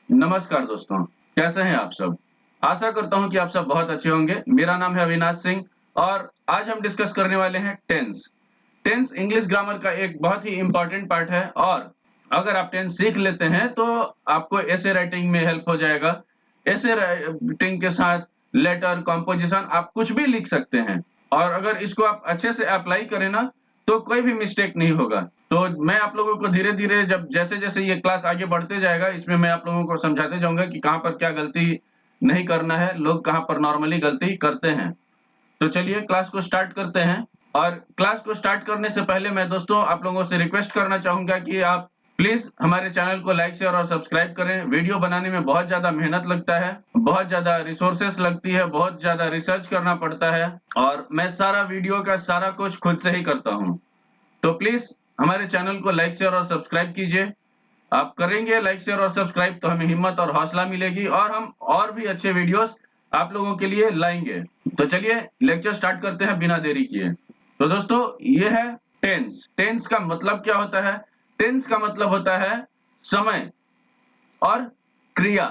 नमस्कार दोस्तों, कैसे हैं आप सब? आशा करता हूँ कि आप सब बहुत अच्छे होंगे। मेरा नाम है अविनाश सिंह और आज हम डिस्कस करने वाले हैं टेंस। टेंस इंग्लिश ग्रामर का एक बहुत ही इम्पोर्टेंट पार्ट है और अगर आप टेंस सीख लेते हैं तो आपको एसे राइटिंग में हेल्प हो जाएगा। एसे राइटिंग के साथ लेटर, कंपोजिशन आप कुछ भी लिख सकते हैं और अगर इसको आप अच्छे से अप्लाई करें ना, तो कोई भी मिस्टेक नहीं होगा। तो मैं आप लोगों को धीरे-धीरे जब जैसे-जैसे ये क्लास आगे बढ़ते जाएगा, इसमें मैं आप लोगों को समझाते जाऊँगा कि कहाँ पर क्या गलती नहीं करना है, लोग कहाँ पर नॉर्मली गलती करते हैं। तो चलिए क्लास को स्टार्ट करते हैं और क्लास को स्टार्ट करने से पहले मैं दोस्तों आप लोगों से रिक्वेस्ट करना चाहूँगा कि आप प्लीज़ हमारे चैनल को लाइक, शेयर और सब्सक्राइब करें। वीडियो बनाने में बहुत ज़्यादा मेहनत लगता है, बहुत ज़्यादा रिसोर्सेज़ लगती है, बहुत ज़्यादा रिसर्च करना पड़ता है और मैं सारा वीडियो का सारा कुछ खुद से ही करता हूँ। तो प्लीज़ हमारे चैनल को लाइक, शेयर और सब्सक्राइब कीजिए। आप करेंगे लाइक, शेयर और सब्सक्राइब तो हमें हिम्मत और हौसला मिलेगी और हम और भी अच्छे वीडियोज़ आप लोगों के लिए लाएँगे। तो चलिए लेक्चर स्टार्ट करते हैं बिना देरी किए। तो दोस्तों ये है टेंस। टेंस का मतलब क्या होता है? टेंस का मतलब होता है समय और क्रिया।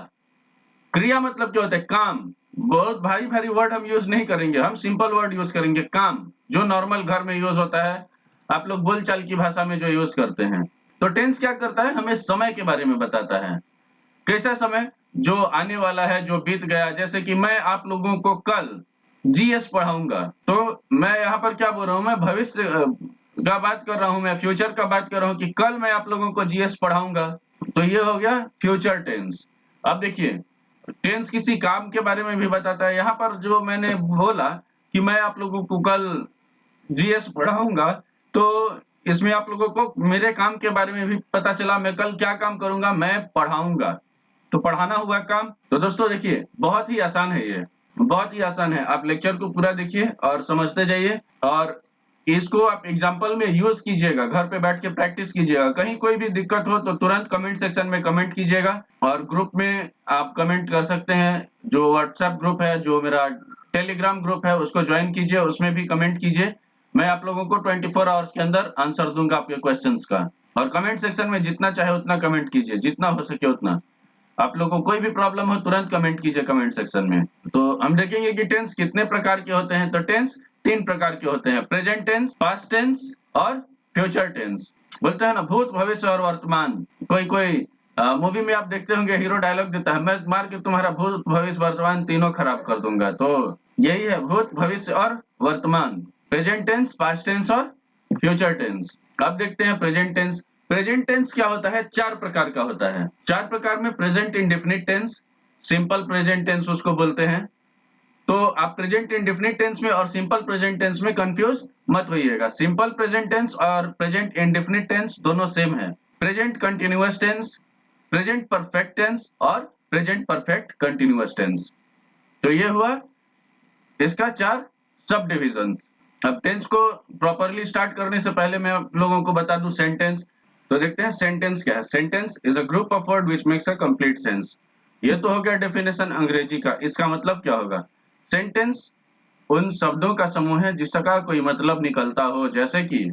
क्रिया मतलब क्या होता है? काम। बहुत भारी-भारी वर्ड हम यूज़ नहीं करेंगे, हम सिंपल वर्ड यूज़ करेंगे, काम, जो नॉर्मल घर में यूज़ होता है, आप लोग बोलचाल की भाषा में जो यूज़ करते हैं। तो टेंस क्या करता है? हमें समय के बारे में बताता है। कैसा समय? जो आने वाला है, जो बीत गया। जैसे कि मैं आप लोगों को कल जीएस पढ़ाऊँगा, तो मैं यहाँ पर क्या बोल रहा हूँ? मैं भविष्य का बात कर रहा हूँ, मैं फ्यूचर का बात कर रहा हूँ कि कल मैं आप लोगों को जीएस पढ़ाऊँगा। तो ये हो गया फ्यूचर टेंस। अब देखिए टेंस किसी काम के बारे में भी बताता है। यहाँ पर जो मैंने बोला कि मैं आप लोगों को कल जीएस पढ़ाऊँगा, तो इसमें आप लोगों को मेरे काम के बारे में भी पता चला, मैं कल क्या काम करूँगा, मैं पढ़ाऊँगा। तो पढ़ाना हुआ काम। तो दोस्तों देखिए, बहुत ही आसान है ये, बहुत ही आसान है। आप लेक्चर को पूरा देखिए और समझते जाइए और इसको आप एग्ज़ाम्पल में यूज़ कीजिएगा, घर पे बैठ के प्रैक्टिस कीजिएगा। कहीं कोई भी दिक्कत हो तो तुरंत कमेंट सेक्शन में कमेंट कीजिएगा और ग्रुप में आप कमेंट कर सकते हैं। जो व्हाट्सएप ग्रुप है, जो मेरा टेलीग्राम ग्रुप है, उसको जॉइन कीजिए, उसमें भी कमेंट कीजिए। मैं आप लोगों को 24 आवर्स के अंदर आंसर दूँगा आपके क्वेश्चन्स का। और कमेंट सेक्शन में जितना चाहे उतना कमेंट कीजिए, जितना हो सके उतना। आप लोगों को कोई भी प्रॉब्लम हो तुरंत कमेंट कीजिए कमेंट सेक्शन में। तो हम देखेंगे कि टेंस कितने प्रकार के होते हैं। तो टेंस 3 प्रकार के होते हैं, प्रेजेंट टेंस, पास्ट टेंस और फ्यूचर टेंस। बोलते हैं ना भूत, भविष्य और वर्तमान। कोई-कोई मूवी में आप देखते होंगे हीरो डायलॉग देता है, मैं मार के तुम्हारा भूत, भविष्य, वर्तमान तीनों खराब कर दूँगा। तो यही है भूत, भविष्य और वर्तमान। प्रेजेंट टेंस, पास्ट टेंस और फ्यूचर टेंस। अब देखते हैं प्रेजेंट टेंस। प्रेजेंट टेंस क्या होता है? 4 प्रकार का होता है। 4 प्रकार में present indefinite tense, simple present tense उसको बोलते हैं। तो आप प्रेजेंट इंडेफिनिट टेंस में और सिंपल प्रेजेंट टेंस में कंफ्यूज मत होइएगा। सिंपल प्रेजेंट टेंस और प्रेजेंट इंडेफिनिट टेंस दोनों सेम है। Present continuous tense, present perfect tense और प्रेजेंट परफेक्ट कंटीन्यूअस टेंस। तो ये हुआ इसका 4 सब डिविजन्स। अब टेंस को प्रॉपर्ली स्टार्ट करने से पहले मैं आप लोगों को बता दूं सेंटेंस। तो देखते हैं सेंटेंस क्या है। Sentence is a group of word which makes a complete sense. ये तो हो गया डेफिनेशन अंग्रेजी का। इसका मतलब क्या होगा? सेंटेंस उन शब्दों का समूह है जिसका कोई मतलब निकलता हो, जैसे कि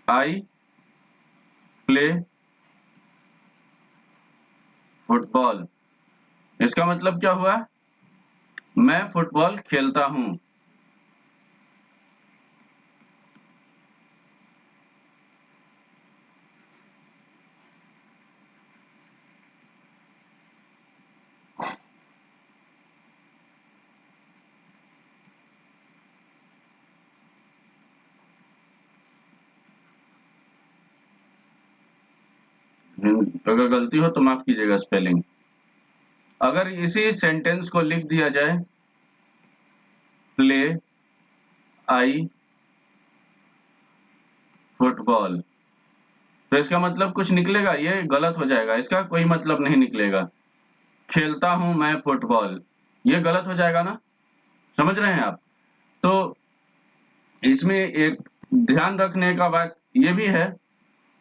आई प्ले फुटबॉल। इसका मतलब क्या हुआ? मैं फुटबॉल खेलता हूँ। अगर गलती हो तो माफ कीजिएगा स्पेलिंग। अगर इसी सेंटेंस को लिख दिया जाए प्ले आई फुटबॉल, तो इसका मतलब कुछ निकलेगा? ये गलत हो जाएगा, इसका कोई मतलब नहीं निकलेगा। खेलता हूँ मैं फुटबॉल, ये गलत हो जाएगा ना? समझ रहे हैं आप? तो इसमें एक ध्यान रखने का बात ये भी है,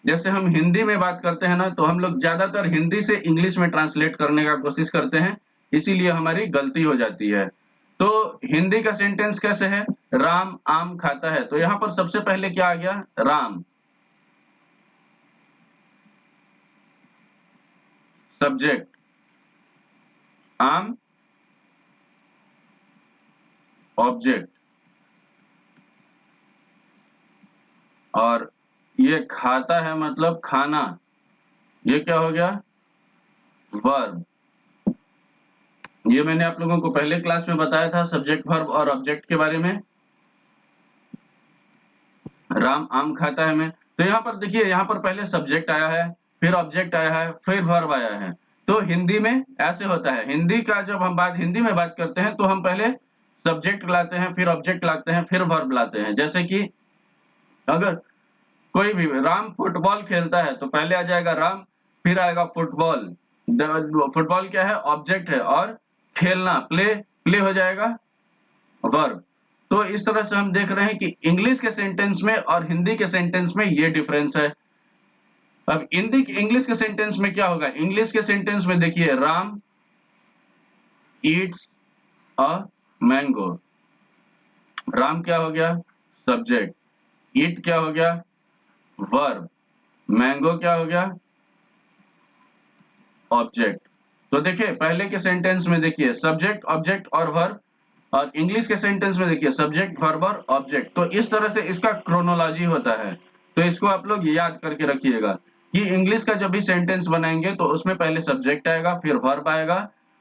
जैसे हम हिंदी में बात करते हैं ना, तो हम लोग ज़्यादातर हिंदी से इंग्लिश में ट्रांसलेट करने का कोशिश करते हैं, इसीलिए हमारी गलती हो जाती है। तो हिंदी का सेंटेंस कैसे है? राम आम खाता है, तो यहाँ पर सबसे पहले क्या आ गया? राम। सब्जेक्ट आम, ऑब्जेक्ट, और ये खाता है मतलब खाना, ये क्या हो गया? वर्ब। ये मैंने आप लोगों को पहले क्लास में बताया था सब्जेक्ट, वर्ब और ऑब्जेक्ट के बारे में। राम आम खाता है में, तो यहाँ पर देखिए, यहाँ पर पहले सब्जेक्ट आया है, फिर ऑब्जेक्ट आया है, फिर वर्ब आया है। तो हिंदी में ऐसे होता है, हिंदी का जब हम हिंदी में बात करते हैं तो हम पहले सब्जेक्ट लाते हैं, फिर ऑब्जेक्ट लाते हैं, फिर वर्ब लाते हैं। जैसे कि अगर कोई भी राम फुटबॉल खेलता है तो पहले आ जाएगा राम, फिर आएगा फुटबॉल। फुटबॉल क्या है? ऑब्जेक्ट है, और खेलना प्ले, प्ले हो जाएगा वर्ब। तो इस तरह से हम देख रहे हैं कि इंग्लिश के सेंटेंस में और हिंदी के सेंटेंस में ये डिफरेंस है। अब इंग्लिश के सेंटेंस में क्या होगा? इंग्लिश के सेंटेंस में देखिए, Ram Yeats a mango. Ram क्या हो गया? सब्जेक्ट। ईट क्या हो गया? वर्ब। मैंगो क्या हो गया? ऑब्जेक्ट। तो देखिए, पहले के सेंटेंस में देखिए सब्जेक्ट, ऑब्जेक्ट और वर्ब, और इंग्लिश के सेंटेंस में देखिए सब्जेक्ट, वर्ब और ऑब्जेक्ट। तो इस तरह से इसका क्रोनोलॉजी होता है। तो इसको आप लोग याद करके रखिएगा कि इंग्लिश का जब भी सेंटेंस बनाएंगे तो उसमें पहले सब्जेक्ट आएगा, फिर वर्ब आएगा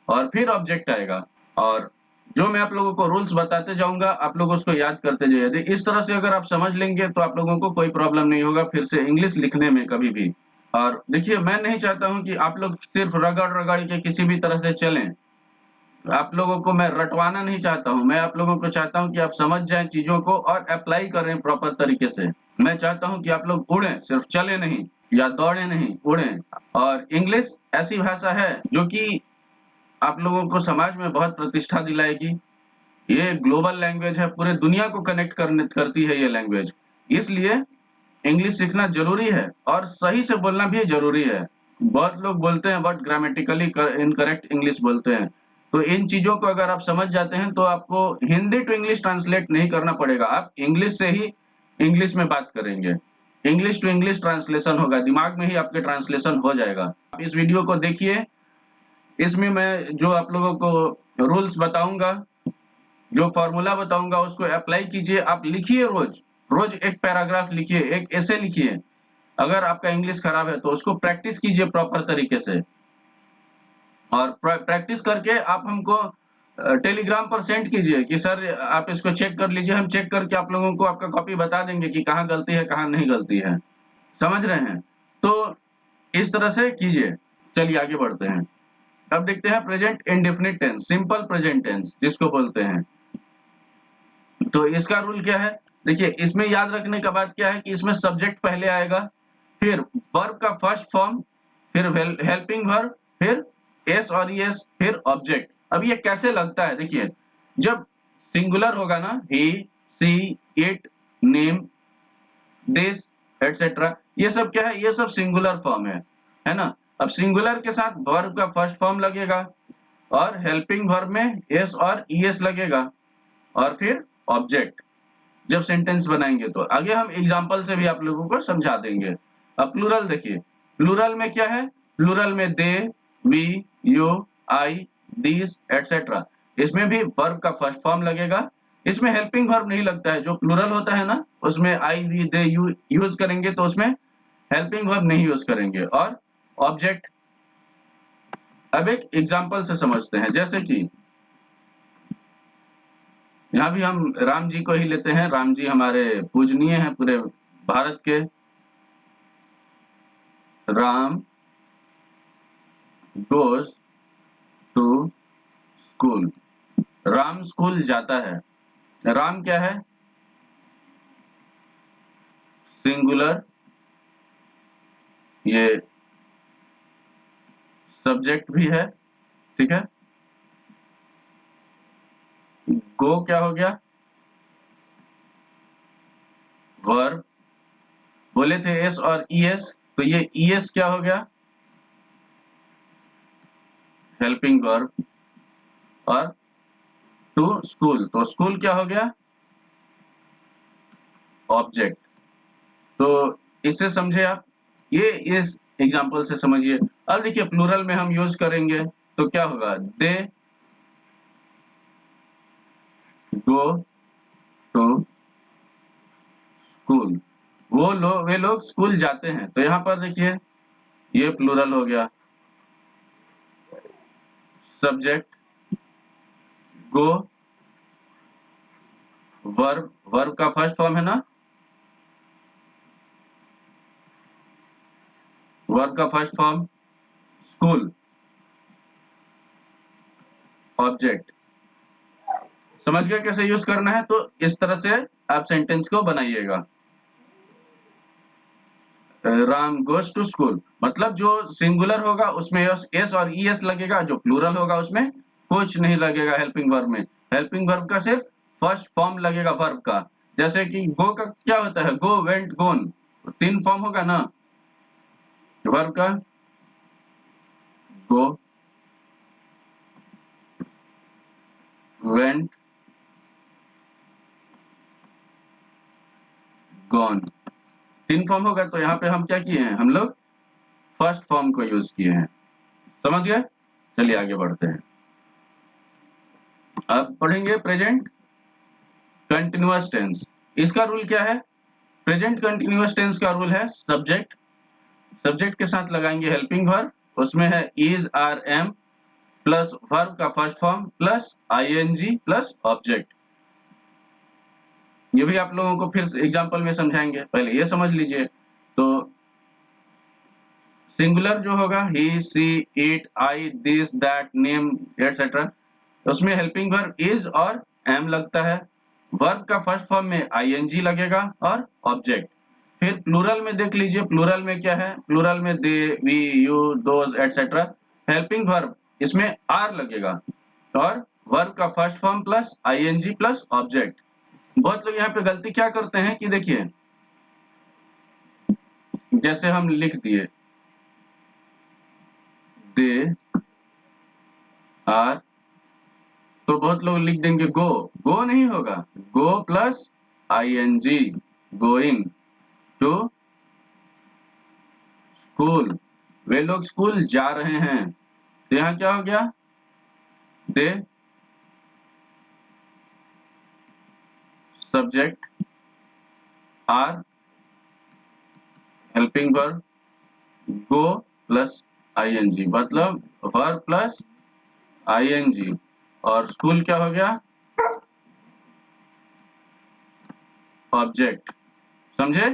और फिर ऑब्जेक्ट आएगा। और जो मैं आप लोगों को रूल्स बताते जाऊंगा, आप लोग उसको याद करते जाइए। इस तरह से अगर आप समझ लेंगे तो आप लोगों को कोई प्रॉब्लम नहीं होगा फिर से इंग्लिश लिखने में कभी भी। और देखिए, मैं नहीं चाहता हूं कि आप लोग सिर्फ रगड़-रगड़ के किसी भी तरह से चलें। आप लोगों को मैं रटवाना नहीं चाहता हूं, मैं आप लोगों को चाहता हूं कि आप समझ जाएँ चीज़ों को और अप्लाई करें प्रॉपर तरीके से। मैं चाहता हूं कि आप लोग उड़ें, सिर्फ चलें नहीं या दौड़ें नहीं, उड़ें। और इंग्लिश ऐसी भाषा है जो कि आप लोगों को समाज में बहुत प्रतिष्ठा दिलाएगी। ये ग्लोबल लैंग्वेज है, पूरे दुनिया को कनेक्ट करती है ये लैंग्वेज। इसलिए इंग्लिश सीखना ज़रूरी है और सही से बोलना भी ज़रूरी है। बहुत लोग बोलते हैं बट ग्रामेटिकली इनकरेक्ट इंग्लिश बोलते हैं। तो इन चीज़ों को अगर आप समझ जाते हैं तो आपको हिंदी टू इंग्लिश ट्रांसलेट नहीं करना पड़ेगा। आप इंग्लिश से ही इंग्लिश में बात करेंगे। इंग्लिश टू इंग्लिश ट्रांसलेशन होगा, दिमाग में ही आपके ट्रांसलेशन हो जाएगा। आप इस वीडियो को देखिए, इसमें मैं जो आप लोगों को रूल्स बताऊँगा, जो फ़ॉर्मूला बताऊँगा उसको अप्लाई कीजिए। आप लिखिए रोज़, रोज़ एक पैराग्राफ लिखिए, एक एसे लिखिए। अगर आपका इंग्लिश खराब है तो उसको प्रैक्टिस कीजिए प्रॉपर तरीके से, और प्रैक्टिस करके आप हमको टेलीग्राम पर सेंड कीजिए कि सर आप इसको चेक कर लीजिए। हम चेक करके आप लोगों को आपका कॉपी बता देंगे कि कहाँ गलती है, कहाँ नहीं गलती है। समझ रहे हैं? तो इस तरह से कीजिए। चलिए आगे बढ़ते हैं। अब देखते हैं present indefinite tense, simple present tense जिसको बोलते हैं। तो इसका रूल क्या है? देखिए, इसमें याद रखने का बात क्या है कि इसमें सब्जेक्ट पहले आएगा, फिर वर्ब का फर्स्ट फॉर्म, फिर हेल्पिंग वर्ब, फिर एस और ईएस, फिर ऑब्जेक्ट। अब ये कैसे लगता है? देखिए, जब सिंगुलर होगा ना, ही, she, it, name, this, etcetera, ये सब क्या है? ये सब सिंगुलर फॉर्म है ना? अब सिंगुलर के साथ वर्ब का फर्स्ट फॉर्म लगेगा और हेल्पिंग वर्ब में एस और ईएस लगेगा, और फिर ऑब्जेक्ट जब सेंटेंस बनाएंगे। तो आगे हम एग्जांपल से भी आप लोगों को समझा देंगे। अब प्लूरल देखिए, प्लूरल में क्या है? प्लूरल में they, we, you, I, these, etcetera. इसमें भी वर्ब का फर्स्ट फॉर्म लगेगा। इसमें हेल्पिंग वर्ब नहीं लगता है। जो प्लूरल होता है ना, उसमें आई, वी, दे, यू यूज करेंगे तो उसमें हेल्पिंग वर्ब नहीं यूज करेंगे। और ऑब्जेक्ट, अब एक एग्जांपल से समझते हैं। जैसे कि यहाँ भी हम राम जी को ही लेते हैं। राम जी हमारे पूजनीय हैं पूरे भारत के। Ram goes to school. Ram school जाता है। राम क्या है? सिंगुलर, ये सब्जेक्ट भी है, ठीक है। गो क्या हो गया? वर्ब। बोले थे एस और ईएस, तो ये ईएस क्या हो गया? Helping verb. और टू स्कूल, तो स्कूल क्या हो गया? ऑब्जेक्ट। तो इससे समझे आप, ये इस एग्जाम्पल से समझिए। अब देखिए प्लूरल में हम यूज करेंगे तो क्या होगा, दे गो टू स्कूल, वे लोग स्कूल जाते हैं। तो यहाँ पर देखिए ये प्लूरल हो गया। सब्जेक्ट गो, वर्ब का फर्स्ट फॉर्म है ना, वर्ब का फर्स्ट फॉर्म स्कूल, ऑब्जेक्ट। समझ गए कैसे यूज करना है? तो इस तरह से आप सेंटेंस को बनाइएगा। राम गोज टू स्कूल, मतलब जो सिंगुलर होगा उसमें एस और ईएस लगेगा, जो प्लूरल होगा उसमें कुछ नहीं लगेगा। हेल्पिंग वर्ब में हेल्पिंग वर्ब का सिर्फ फर्स्ट फॉर्म लगेगा वर्ब का। जैसे कि गो का क्या होता है, गो, वेंट, गोन, 3 फॉर्म होगा ना वर्ब का, गो, वेंट, गॉन, 3 फॉर्म होगा। तो यहाँ पे हम क्या किए हैं, हम लोग फर्स्ट फॉर्म को यूज किए हैं। समझ गए? चलिए आगे बढ़ते हैं। अब पढ़ेंगे प्रेजेंट कंटिन्यूअस टेंस। इसका रूल क्या है? प्रेजेंट कंटिन्यूअस टेंस का रूल है सब्जेक्ट, सब्जेक्ट के साथ लगाएंगे हेल्पिंग वर्ब, उसमें है is, are, am plus verb का first form plus ING plus object. ये भी आप लोगों को फिर एग्जांपल में समझाएंगे, पहले ये समझ लीजिए। तो सिंगुलर जो होगा he, she, it, I, this, that, name etcetera, उसमें हेल्पिंग वर्ब इज और एम लगता है। वर्ब का फर्स्ट फॉर्म में आईएनजी लगेगा और ऑब्जेक्ट। फिर प्लूरल में देख लीजिए, प्लूरल में क्या है, प्लूरल में they, we, you, those etcetera, helping verb इसमें आर लगेगा और वर्ब का first form plus ING plus object. बहुत लोग यहाँ पे गलती क्या करते हैं कि देखिए, जैसे हम लिख दिए दे आर, तो बहुत लोग लिख देंगे गो, गो नहीं होगा, go plus I N G, going to school, वे लोग स्कूल जा रहे हैं। तो यहाँ क्या हो गया, they, subject, are, helping verb, go plus I N G, मतलब वर्ब प्लस आईएनजी, और स्कूल क्या हो गया, ऑब्जेक्ट। समझे?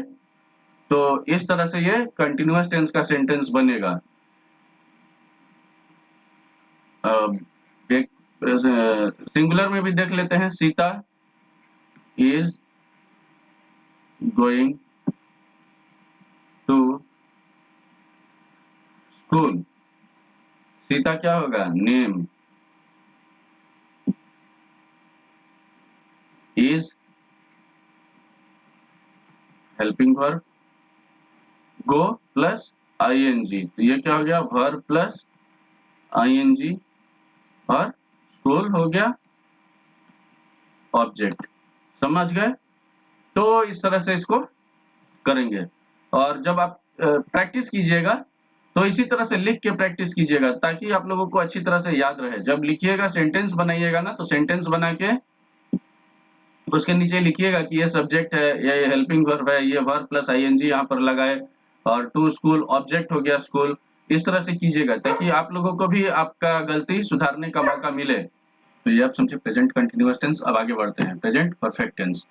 तो इस तरह से ये कंटिन्यूअस टेंस का सेंटेंस बनेगा। एक सिंगुलर में भी देख लेते हैं, Sita is going to school, Sita क्या होगा, name, is helping verb, go plus ING, तो ये क्या हो गया, वर्ब प्लस आईएनजी और स्कूल हो गया ऑब्जेक्ट। समझ गए? तो इस तरह से इसको करेंगे। और जब आप प्रैक्टिस कीजिएगा तो इसी तरह से लिख के प्रैक्टिस कीजिएगा, ताकि आप लोगों को अच्छी तरह से याद रहे। जब लिखिएगा, सेंटेंस बनाइएगा ना, तो सेंटेंस बना के उसके नीचे लिखिएगा कि ये सब्जेक्ट है, ये हेल्पिंग वर्ब है, ये वर्ब प्लस आईएनजी यहाँ पर लगाए, और टू स्कूल, ऑब्जेक्ट हो गया स्कूल। इस तरह से कीजिएगा ताकि आप लोगों को भी आपका गलती सुधारने का मौका मिले। तो ये आप समझे प्रेजेंट कंटिन्यूअस टेंस। अब आगे बढ़ते हैं, present perfect tense.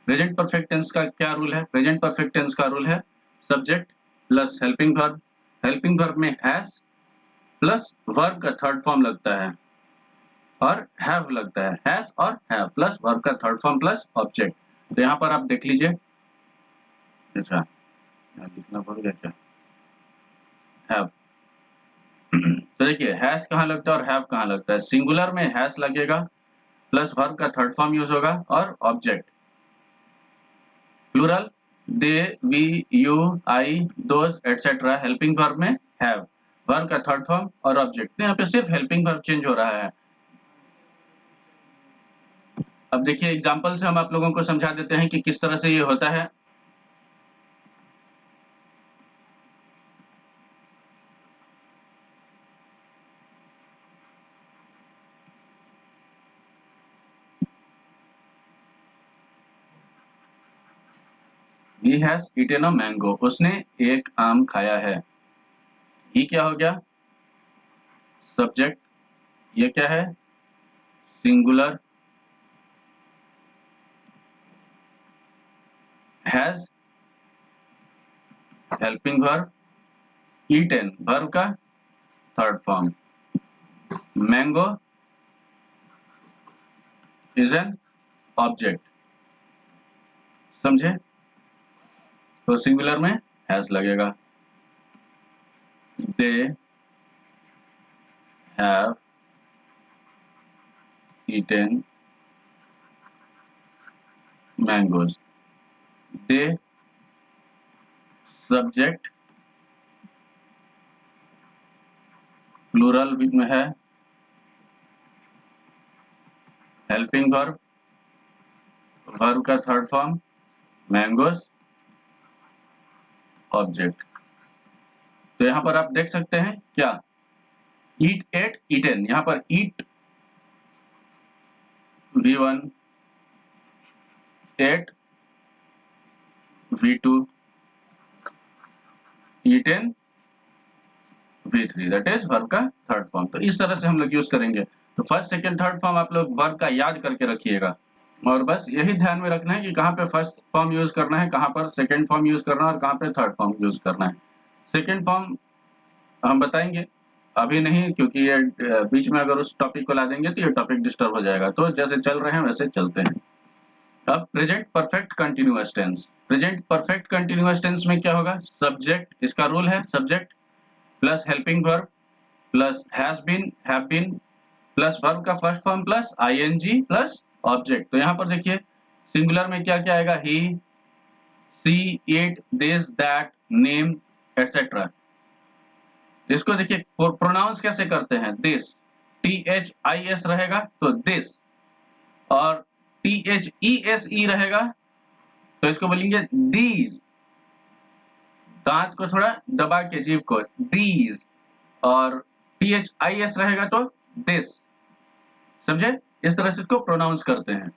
Present perfect tense का क्या रूल है? प्रेजेंट परफेक्ट टेंस का रूल है subject plus helping verb, helping verb में हैज प्लस वर्ब का थर्ड फॉर्म लगता है और हैव लगता है, हैज और हैव प्लस वर्ब का थर्ड फॉर्म प्लस ऑब्जेक्ट। तो यहाँ पर आप देख लीजिए, अच्छा यहाँ लिखना भूल गया क्या, हैव। तो देखिए हैज कहाँ लगता है और हैव कहाँ लगता है। सिंगुलर में हैज लगेगा प्लस वर्ब का थर्ड फॉर्म यूज होगा और object. Plural they, we, you, I, those etcetera, helping verb में हैव, वर्ब का थर्ड फॉर्म और ऑब्जेक्ट। तो यहाँ पे सिर्फ हेल्पिंग वर्ब चेंज हो रहा है। अब देखिए एग्जांपल से हम आप लोगों को समझा देते हैं कि किस तरह से ये होता है। he has eaten a mango, उसने एक आम खाया है। he क्या हो गया? सब्जेक्ट, ये क्या है? Singular. has helping verb, eaten verb का third form, mango is an object. समझे? तो सिंगुलर में हैज लगेगा। They have eaten mangoes. They subject plural में है, हेल्पिंग वर्ब, वर्ब का थर्ड फॉर्म, मैंगोज ऑब्जेक्ट। तो यहाँ पर आप देख सकते हैं क्या, ईट, एट, ईटेन। यहाँ पर eat V1, ate V2, eaten V3, that is verb का थर्ड फॉर्म। तो इस तरह से हम लोग यूज करेंगे। तो फर्स्ट सेकंड थर्ड फॉर्म आप लोग वर्ब का याद करके रखिएगा, और बस यही ध्यान में रखना है कि कहाँ पे फर्स्ट फॉर्म यूज करना है, कहाँ पर सेकंड फॉर्म यूज करना है और कहाँ पे थर्ड फॉर्म यूज करना है। सेकंड फॉर्म हम बताएंगे, अभी नहीं, क्योंकि ये बीच में अगर उस टॉपिक को ला देंगे तो ये टॉपिक डिस्टर्ब हो जाएगा। तो जैसे चल रहे हैं वैसे चलते हैं। अब present perfect continuous tense. Present perfect continuous tense में क्या होगा? सब्जेक्ट, इसका रूल है subject plus helping verb plus has been, have been plus verb का first form plus ING plus object. तो यहाँ पर देखिए सिंगुलर में क्या क्या आएगा? He, she, it, this, that, name, etcetera. इसको देखिए प्रोनाउंस कैसे करते हैं? दिस, THIS रहेगा तो दिस, और THESE रहेगा तो इसको बोलेंगे दीज। दांत को थोड़ा दबा के जीभ को, दीज, और THIS रहेगा तो दिस। समझे? इस तरह से इसको प्रोनाउंस करते हैं।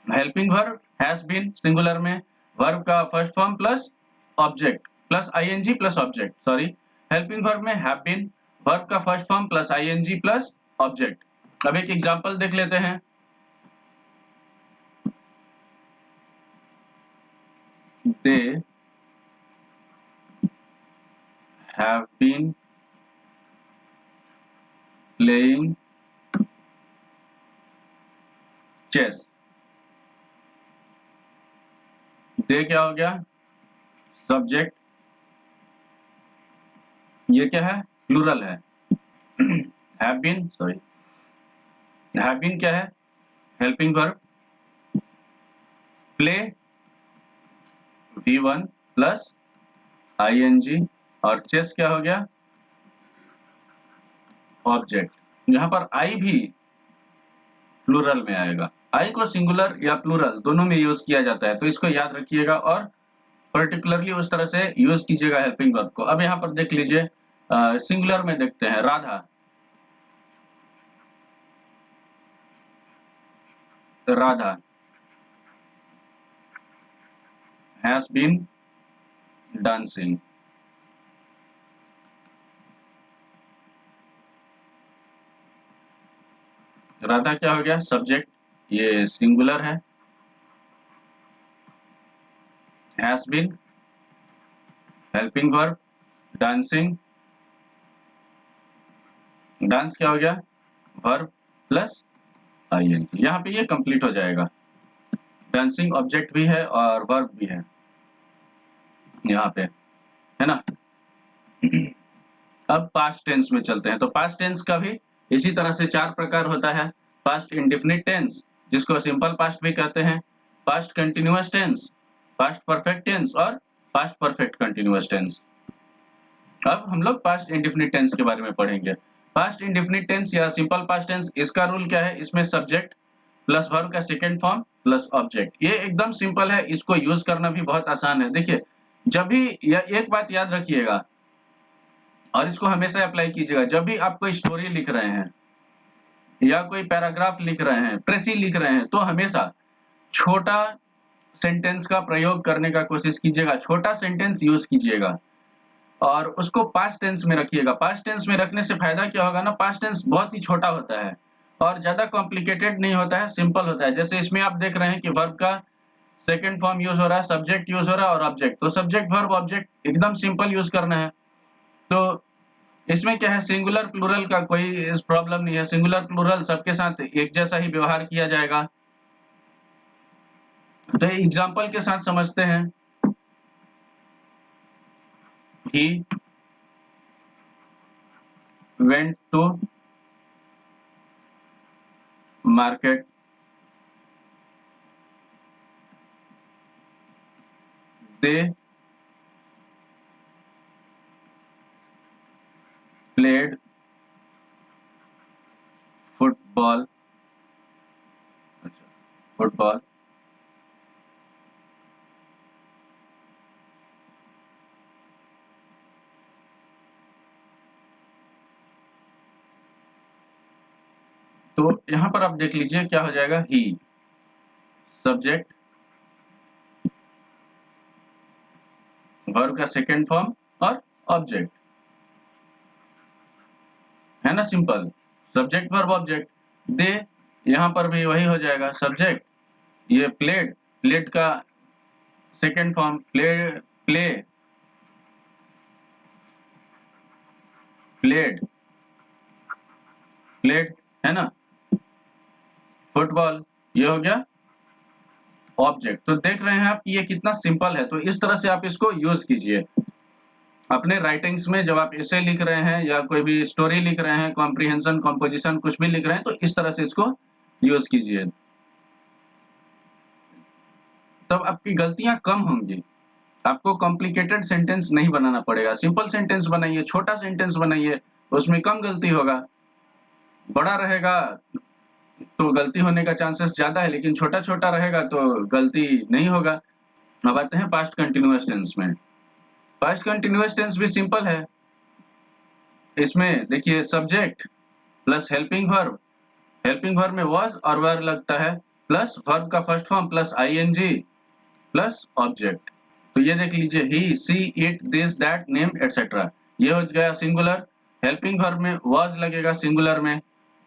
Helping verb has been singular में, वर्ब का first form plus object plus ING plus object, sorry, helping verb में हैव बीन, वर्ब का first form plus ING plus object. अब एक एग्जांपल देख लेते हैं। They have been playing chess. They क्या हो गया? सब्जेक्ट, ये क्या है? प्लूरल है। Have been, sorry, have been क्या है? Helping verb, play V1 plus ING, और चेस क्या हो गया? ऑब्जेक्ट। यहाँ पर आई भी प्लूरल में आएगा। आई को सिंगुलर या प्लूरल दोनों में यूज किया जाता है, तो इसको याद रखिएगा और पर्टिकुलरली उस तरह से यूज कीजिएगा हेल्पिंग वर्ब को। अब यहाँ पर देख लीजिए, सिंगुलर में देखते हैं। Radha, Radha has been dancing. Radha क्या हो गया? सब्जेक्ट, ये सिंगुलर है, has been, helping verb, dancing, dance क्या हो गया? Verb plus ING. यहाँ पे ये कंप्लीट हो जाएगा। डांसिंग ऑब्जेक्ट भी है और वर्ब भी है यहाँ पे, है ना? अब पास्ट टेंस में चलते हैं। तो पास्ट टेंस का भी इसी तरह से चार प्रकार होता है। पास्ट इंडेफिनिट टेंस, जिसको सिंपल पास्ट भी कहते हैं, past continuous tense, past perfect tense और पास्ट परफेक्ट कंटिन्यूअस टेंस। अब हम लोग पास्ट इंडेफिनिट टेंस के बारे में पढ़ेंगे। पास्ट इंडेफिनिट टेंस या सिंपल पास्ट टेंस, इसका रूल क्या है? इसमें सब्जेक्ट प्लस वर्ब का सेकंड फॉर्म प्लस ऑब्जेक्ट। ये एकदम सिंपल है, इसको यूज करना भी बहुत आसान है। देखिए, जब भी एक बात याद रखिएगा और इसको हमेशा अप्लाई कीजिएगा, जब भी आप कोई स्टोरी लिख रहे हैं या कोई पैराग्राफ लिख रहे हैं, प्रेसी लिख रहे हैं, तो हमेशा छोटा सेंटेंस का प्रयोग करने का कोशिश कीजिएगा, छोटा सेंटेंस यूज कीजिएगा और उसको पास्ट टेंस में रखिएगा। पास्ट टेंस में रखने से फायदा क्या होगा ना, पास्ट टेंस बहुत ही छोटा होता है और ज्यादा कॉम्प्लिकेटेड नहीं होता है, सिंपल होता है। जैसे इसमें आप देख रहे हैं कि वर्ब का सेकंड फॉर्म यूज हो रहा है, सब्जेक्ट यूज हो रहा है और ऑब्जेक्ट। तो सब्जेक्ट वर्ब ऑब्जेक्ट एकदम सिंपल यूज करना है। तो इसमें क्या है, सिंगुलर प्लूरल का कोई प्रॉब्लम नहीं है, सिंगुलर प्लूरल सबके साथ एक जैसा ही व्यवहार किया जाएगा। तो एग्जाम्पल के साथ समझते हैं। ही went to market, they played football, football, तो यहां पर आप देख लीजिए क्या हो जाएगा, ही सब्जेक्ट, वर्ब का सेकंड फॉर्म और ऑब्जेक्ट, है ना, simple. Subject verb object. They, यहां पर भी वही हो जाएगा, सब्जेक्ट, ये प्लेड, प्लेड का second form, play, play, played, played, है ना, फुटबॉल, ये हो गया ऑब्जेक्ट। तो देख रहे हैं आप कि ये कितना सिंपल है। तो इस तरह से आप इसको यूज कीजिए अपने राइटिंग्स में। जब आप एसे लिख रहे हैं या कोई भी स्टोरी लिख रहे हैं, कॉम्प्रिहेंशन, कंपोजिशन कुछ भी लिख रहे हैं, तो इस तरह से इसको यूज कीजिए, तब आपकी गलतियां कम होंगी। आपको कॉम्प्लिकेटेड सेंटेंस नहीं बनाना पड़ेगा, सिंपल सेंटेंस बनाइए, छोटा सेंटेंस बनाइए, उसमें कम गलती होगा। बड़ा रहेगा तो गलती होने का चांसेस ज्यादा है, लेकिन छोटा छोटा रहेगा तो गलती नहीं होगा। अब आते हैं पास्ट कंटिन्यूअस टेंस में। पास्ट कंटिन्यूअस टेंस भी सिंपल है। इसमें देखिए, subject plus helping verb, helping verb में was और वर लगता है, प्लस वर्ब का first form plus ING plus object. तो ये देख लीजिए, he, she, it, this, that, name, etcetera, ये हो गया सिंगुलर। हेल्पिंग वर्ब में was लगेगा सिंगुलर में,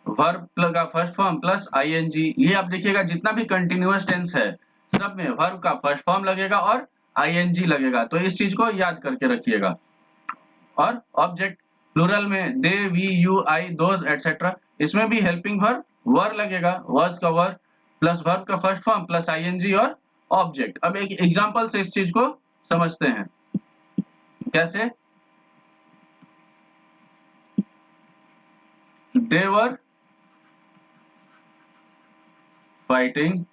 वर्ब का फर्स्ट फॉर्म प्लस आईएनजी। ये आप देखिएगा जितना भी कंटिन्यूअस टेंस है सब में वर्ब का फर्स्ट फॉर्म लगेगा और आईएनजी लगेगा। तो इस चीज को याद करके रखिएगा। और ऑब्जेक्ट प्लूरल में they, we, you, I, those, etcetera, इसमें भी हेल्पिंग वर्ब वर लगेगा, was का वर प्लस वर्ब का फर्स्ट फॉर्म प्लस आईएनजी और ऑब्जेक्ट। अब एक एग्जांपल से इस चीज को समझते हैं। कैसे? दे वर फाइटिंग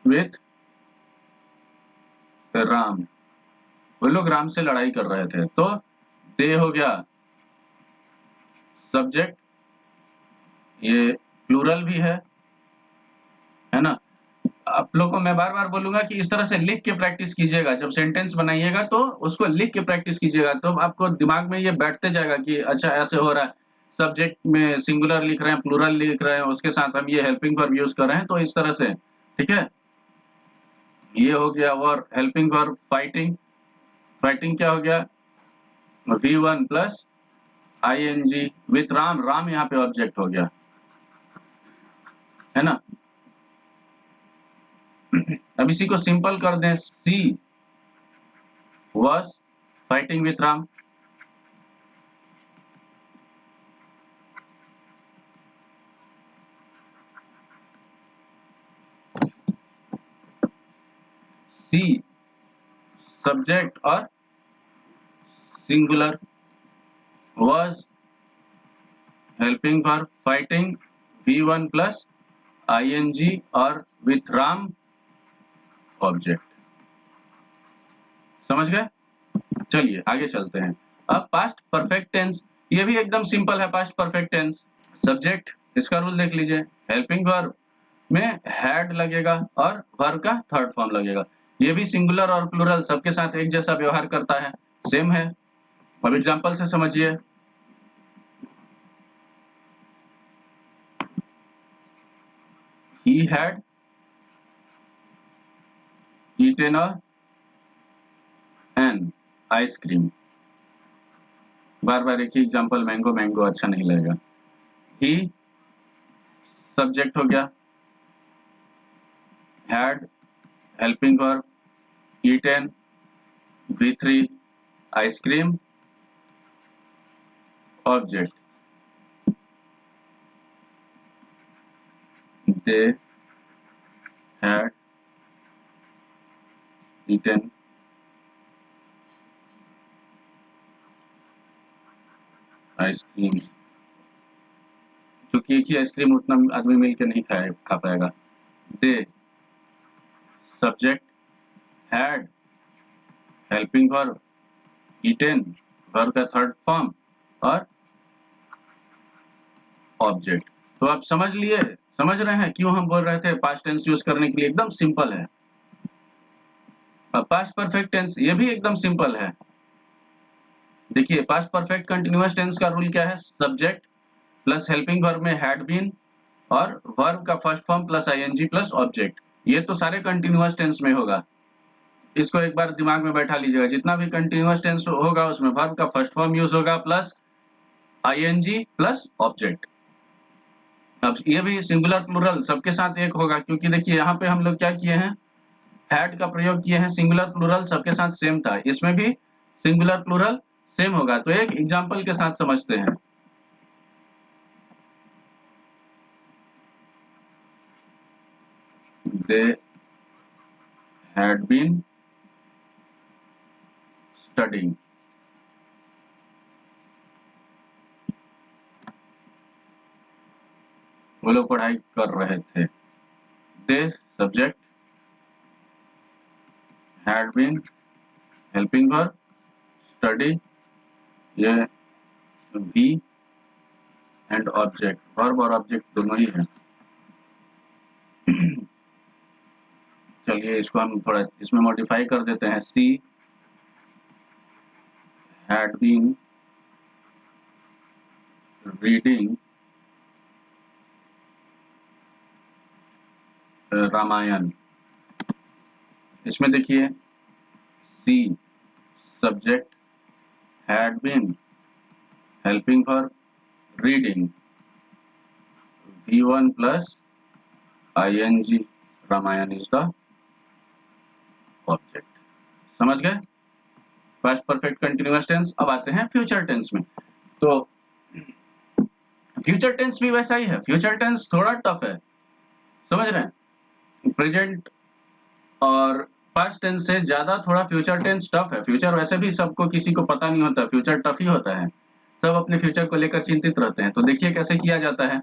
विथ राम, वो लोग राम से लड़ाई कर रहे थे। तो दे हो गया सब्जेक्ट, ये प्लूरल भी है ना। आप लोगों को मैं बार बार बोलूंगा कि इस तरह से लिख के प्रैक्टिस कीजिएगा। जब सेंटेंस बनाइएगा तो उसको लिख के प्रैक्टिस कीजिएगा, तो आपको दिमाग में ये बैठते जाएगा कि अच्छा ऐसे हो रहा है, सब्जेक्ट में सिंगुलर लिख रहे हैं, प्लूरल लिख रहे हैं, उसके साथ हम ये हेल्पिंग वर्ब यूज कर रहे हैं, तो इस तरह से, ठीक है। ये हो गया। और हेल्पिंग वर्ब फाइटिंग, फाइटिंग क्या हो गया, V1 plus ING with Ram, Ram यहाँ पे ऑब्जेक्ट हो गया, है ना। अब इसी को सिंपल कर दें, she was fighting with Ram, she subject और singular, was helping verb fighting V1 plus ING और विथ राम ऑब्जेक्ट। समझ गए? चलिए आगे चलते हैं। अब पास्ट परफेक्ट टेंस, ये भी एकदम सिंपल है। पास्ट परफेक्ट टेंस, सब्जेक्ट, इसका रूल देख लीजिए, हेल्पिंग वर्ब में हैड लगेगा और वर्ब का थर्ड फॉर्म लगेगा। ये भी सिंगुलर और प्लूरल सबके साथ एक जैसा व्यवहार करता है, सेम है। अब एग्जांपल से समझिए। he had eaten an ice cream। बार बार एक ही एग्जाम्पल मैंगो मैंगो अच्छा नहीं लगेगा। he सब्जेक्ट हो गया, had helping verb, eaten V3 ice cream object, they had eaten ice cream, क्योंकि एक ही आइसक्रीम उतना आदमी मिलकर नहीं खा पाएगा। They subject, had helping verb, eaten verb का थर्ड फॉर्म और ऑब्जेक्ट। तो आप समझ रहे हैं क्यों हम बोल रहे थे पास्ट टेंस यूज करने के लिए? एकदम सिंपल है। पास्ट परफेक्ट टेंस ये भी एकदम सिंपल है। देखिए पास्ट परफेक्ट कंटिन्यूअस टेंस का रूल क्या है? सब्जेक्ट प्लस हेल्पिंग वर्ब में हैड बीन और वर्ब का first form plus ING plus object. ये तो सारे कंटिन्यूअस टेंस में होगा। इसको एक बार दिमाग में बैठा लीजिएगा, जितना भी कंटिन्यूअस टेंस होगा उसमें वर्ब का फर्स्ट फॉर्म यूज होगा प्लस आईएनजी प्लस ऑब्जेक्ट। अब ये भी सिंगुलर प्लूरल सबके साथ एक होगा, क्योंकि देखिए यहाँ पे हम लोग क्या किए हैं, हैड का प्रयोग किए हैं। सिंगुलर प्लूरल सबके साथ सेम था, इसमें भी सिंगुलर प्लूरल सेम होगा। तो एक एग्जांपल के साथ समझते हैं। They had been studying। वो लोग पढ़ाई कर रहे थे। They subject, had been helping verb, study ये भी एंड ऑब्जेक्ट, वर्ब और ऑब्जेक्ट दोनों ही है। चलिए इसको हम थोड़ा इसमें मॉडिफाई कर देते हैं। She had been reading Ramayana. इसमें देखिए she subject, had been helping verb, reading V1 plus ING, Ramayana is the object. समझ गए? Past perfect continuous tense. अब आते हैं फ्यूचर टेंस में। तो फ्यूचर टेंस भी वैसा ही है। फ्यूचर टेंस थोड़ा टफ है, समझ रहे हैं? प्रेजेंट और पास्ट टेंस से ज्यादा थोड़ा फ्यूचर टेंस टफ है। फ्यूचर वैसे भी सबको किसी को पता नहीं होता, फ्यूचर टफ ही होता है। सब अपने फ्यूचर को लेकर चिंतित रहते हैं। तो देखिए कैसे किया जाता है।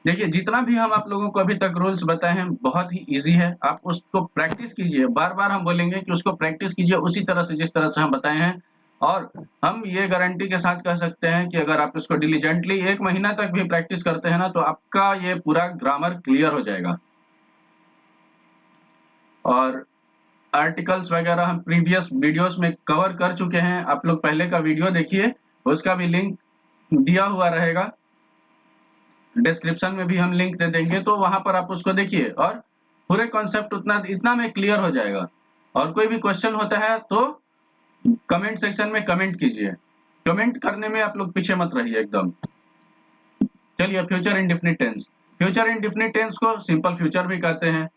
देखिए जितना भी हम आप लोगों को अभी तक रूल्स बताए हैं बहुत ही इजी है। आप उसको प्रैक्टिस कीजिए, बार बार हम बोलेंगे कि उसको प्रैक्टिस कीजिए उसी तरह से जिस तरह से हम बताए हैं। और हम ये गारंटी के साथ कह सकते हैं कि अगर आप इसको डिलीजेंटली 1 महीना तक भी प्रैक्टिस करते हैं ना, तो आपका ये पूरा ग्रामर क्लियर हो जाएगा। और आर्टिकल्स वगैरह हम प्रीवियस वीडियोस में कवर कर चुके हैं। आप लोग पहले का वीडियो देखिए, उसका भी लिंक दिया हुआ रहेगा। डिस्क्रिप्शन में भी हम लिंक दे देंगे, तो वहां पर आप उसको देखिए और पूरे कॉन्सेप्ट इतना में क्लियर हो जाएगा। और कोई भी क्वेश्चन होता है तो कमेंट सेक्शन में कमेंट कीजिए। कमेंट करने में आप लोग पीछे मत रहिए एकदम। चलिए future indefinite tense. Future indefinite tense को सिंपल फ्यूचर भी कहते हैं।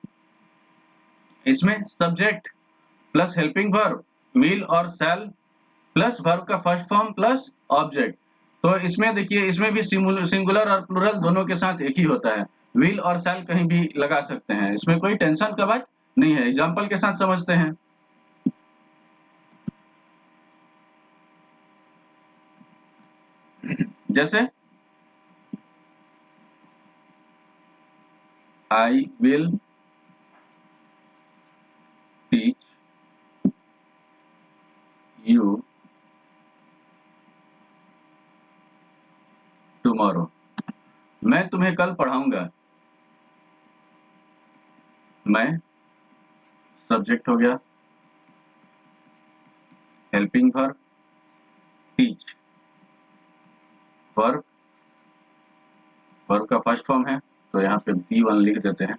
इसमें subject plus helping verb, will और शैल प्लस वर्ब का फर्स्ट फॉर्म प्लस ऑब्जेक्ट। तो इसमें देखिए इसमें भी सिंगुलर और प्लूरल दोनों के साथ एक ही होता है। विल और शैल कहीं भी लगा सकते हैं, इसमें कोई टेंशन का बात नहीं है। एग्जांपल के साथ समझते हैं। जैसे I will teach you tomorrow. मैं तुम्हें कल पढ़ाऊंगा। मैं सब्जेक्ट हो गया, हेल्पिंग वर्ब टीच, वर्ब का फर्स्ट फॉर्म है तो यहाँ पे B1 लिख देते हैं।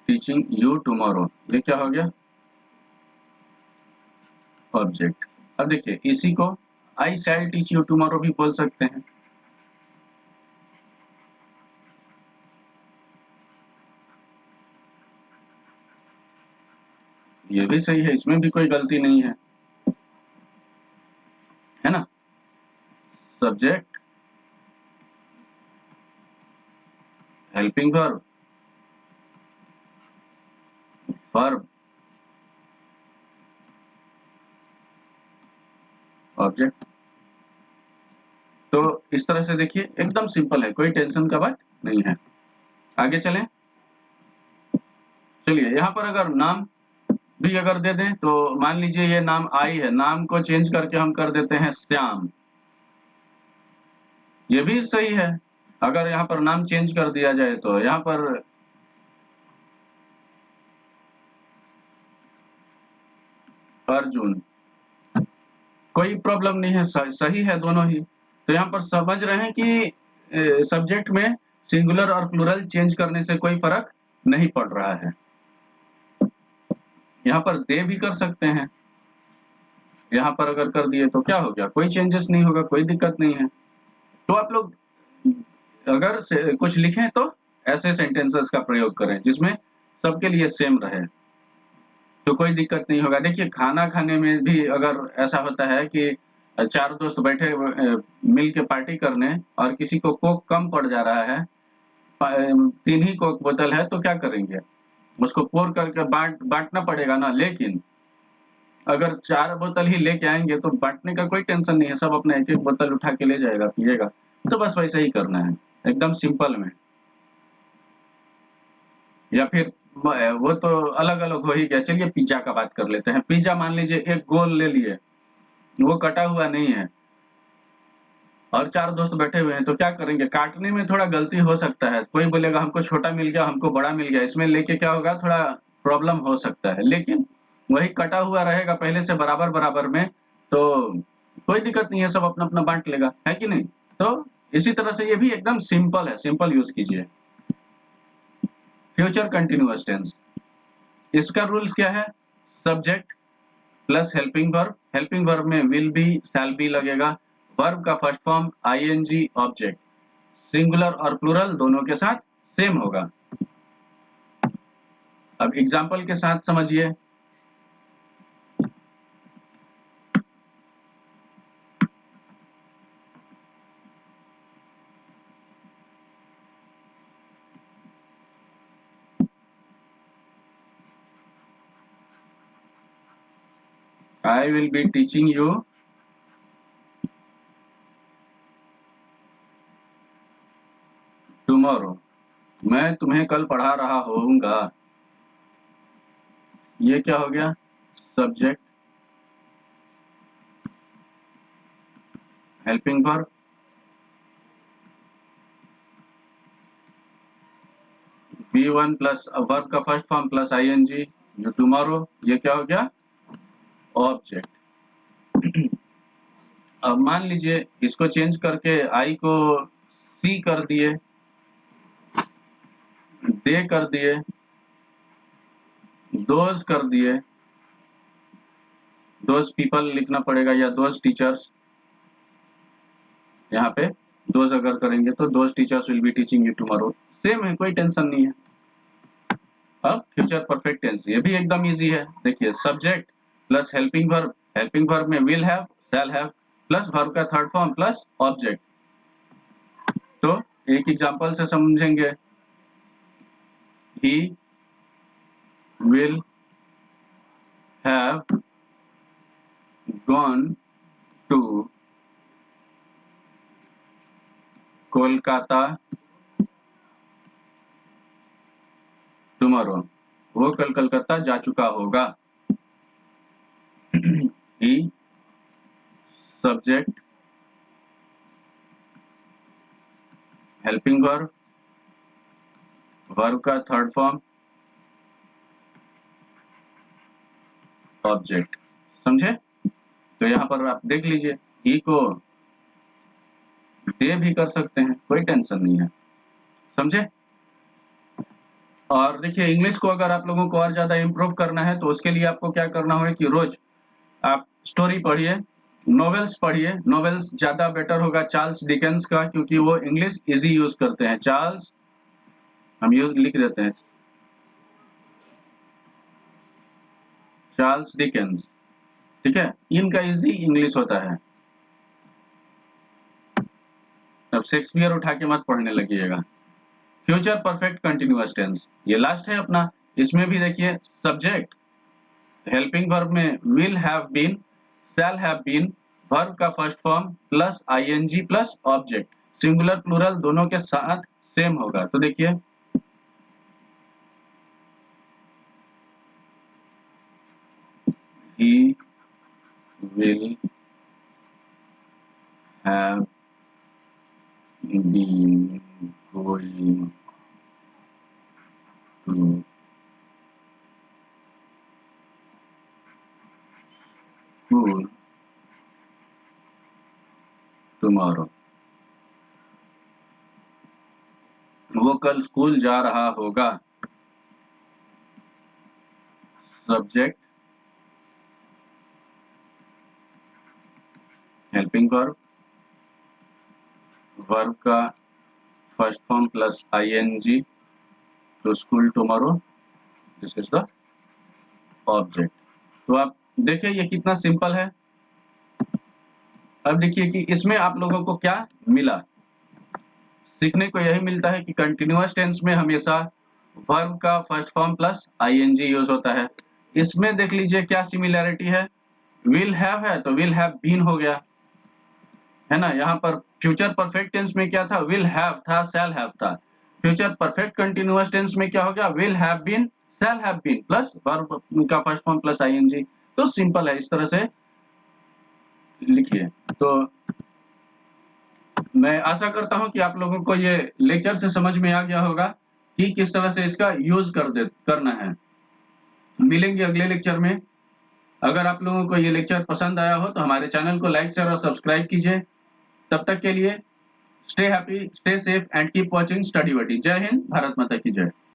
टीचिंग यू टुमारो, ये क्या हो गया? ऑब्जेक्ट। अब देखिए इसी को आई शैल टीच यू टुमारो भी बोल सकते हैं। ये भी सही है, इसमें भी कोई गलती नहीं है ना? Subject, helping verb, verb, object. तो इस तरह से देखिए एकदम सिंपल है, कोई टेंशन का बात नहीं है। आगे चलें। चलिए यहाँ पर अगर नाम भी अगर दे दें तो मान लीजिए ये नाम आई है, नाम को चेंज करके हम कर देते हैं श्याम, ये भी सही है। अगर यहाँ पर नाम चेंज कर दिया जाए तो यहाँ पर अर्जुन, कोई प्रॉब्लम नहीं है, सही है दोनों ही। तो यहाँ पर समझ रहे हैं कि सब्जेक्ट में सिंगुलर और प्लूरल चेंज करने से कोई फर्क नहीं पड़ रहा है। यहाँ पर दे भी कर सकते हैं, यहाँ पर अगर कर दिए तो क्या हो गया, कोई चेंजेस नहीं होगा, कोई दिक्कत नहीं है। तो आप लोग अगर कुछ लिखें तो ऐसे सेंटेंसेस का प्रयोग करें जिसमें सबके लिए सेम रहे, तो कोई दिक्कत नहीं होगा। देखिए खाना खाने में भी अगर ऐसा होता है कि चार दोस्त बैठे मिल के पार्टी करने और किसी को कोक कम पड़ जा रहा है, 3 ही कोक बोतल है, तो क्या करेंगे? उसको पोर करके बाँटना पड़ेगा ना। लेकिन अगर 4 बोतल ही लेके आएँगे तो बाँटने का कोई टेंशन नहीं है, सब अपना एक-एक बोतल उठा के ले जाएगा, पिएगा। तो बस वैसे ही करना है, एकदम सिंपल में। या फिर वो तो अलग-अलग हो ही गया। चलिए पिज़्ज़ा का बात कर लेते हैं। पिज़्ज़ा मान लीजिए एक गोल ले लिए, वो कटा हुआ नहीं है और 4 दोस्त बैठे हुए हैं, तो क्या करेंगे? काटने में थोड़ा गलती हो सकता है। कोई बोलेगा हमको छोटा मिल गया, हमको बड़ा मिल गया। इसमें लेके क्या होगा, थोड़ा प्रॉब्लम हो सकता है। लेकिन वही कटा हुआ रहेगा पहले से बराबर-बराबर में, तो कोई दिक्कत नहीं है, सब अपना-अपना बाँट लेगा, है कि नहीं? तो इसी तरह से ये भी एकदम सिंपल है, सिंपल यूज़ कीजिए। फ्यूचर कंटीन्यूअस टेंस, इसका रूल्स क्या है? सब्जेक्ट प्लस हेल्पिंग वर्ब में विल बी, शैल बी लगेगा। वर्ब का first form ING, object. Singular और प्लूरल दोनों के साथ सेम होगा। अब एग्जांपल के साथ समझिए। I will be teaching you tomorrow, मैं तुम्हें कल पढ़ा रहा होऊंगा। ये क्या हो गया? Subject, helping verb, B1 plus verb का first form plus ING, you tomorrow, ये क्या हो गया? ऑब्जेक्ट। अब मान लीजिए इसको चेंज करके आई को सी कर दिए, दे कर दिए, दोज कर दिए, दोज पीपल लिखना पड़ेगा या दोज टीचर्स। यहाँ पे दोज अगर करेंगे तो those teachers will be teaching you tomorrow, same है, कोई टेंशन नहीं है। अब फ्यूचर परफेक्ट टेंस, ये भी एकदम इजी है। देखिए सब्जेक्ट प्लस हेल्पिंग वर्ब में will have, shall have, plus verb का थर्ड फॉर्म प्लस ऑब्जेक्ट। तो एक एग्जांपल से समझेंगे। He will have gone to Kolkata tomorrow, वो कल कलकत्ता जा चुका होगा। ही, सब्जेक्ट, हेल्पिंग वर्ब, वर्ब का थर्ड फॉर्म, ऑब्जेक्ट। समझे? तो यहाँ पर आप देख लीजिए, ही को दे भी कर सकते हैं, कोई टेंशन नहीं है, समझे। और देखिए इंग्लिश को अगर आप लोगों को और ज़्यादा इम्प्रूव करना है तो उसके लिए आपको क्या करना होगा कि रोज़ आप स्टोरी पढ़िए, नॉवेल्स पढ़िए, नॉवेल्स ज़्यादा बेटर होगा चार्ल्स डिकेंस का, क्योंकि वो इंग्लिश ईज़ी यूज़ करते हैं। चार्ल्स हम यूज़ लिख देते हैं, चार्ल्स डिकेंस, ठीक है? इनका ईज़ी इंग्लिश होता है। अब शेक्सपियर उठा के मत पढ़ने लगिएगा। फ्यूचर परफेक्ट कंटीन्यूअस टेंस, ये लास्ट है अपना। इसमें भी देखिए सब्जेक्ट हेल्पिंग वर्ब में will have been, shall have been, verb का first form plus ING plus object, singular plural दोनों के साथ सेम होगा। तो देखिए he will have been going to school tomorrow, वो कल स्कूल जा रहा होगा। सब्जेक्ट हेल्पिंग वर्ब, वर्ब का फर्स्ट फॉर्म प्लस आईएनजी, तो school tomorrow, this is the object. तो आप देखिए ये कितना सिंपल है। अब देखिए कि इसमें आप लोगों को क्या मिला, सीखने को यही मिलता है कि कंटीन्यूअस टेंस में हमेशा वर्ब का first form plus ING use होता है। इसमें देख लीजिए क्या सिमिलैरिटी है, विल हैव है तो विल हैव बीन हो गया, है ना। यहाँ पर फ्यूचर परफेक्ट टेंस में क्या था, विल हैव था, शैल हैव था। फ्यूचर परफेक्ट कंटीन्यूअस टेंस में क्या हो गया, will have been, shall have been plus verb का फर्स्ट फॉर्म प्लस आईएनजी। तो सिंपल है, इस तरह से लिखिए। तो मैं आशा करता हूं कि आप लोगों को ये लेक्चर से समझ में आ गया होगा कि किस तरह से इसका यूज करना है। मिलेंगे अगले लेक्चर में। अगर आप लोगों को ये लेक्चर पसंद आया हो तो हमारे चैनल को लाइक शेयर और सब्सक्राइब कीजिए। तब तक के लिए stay happy, stay safe and keep watching study buddy. जय हिंद, भारत माता की जय।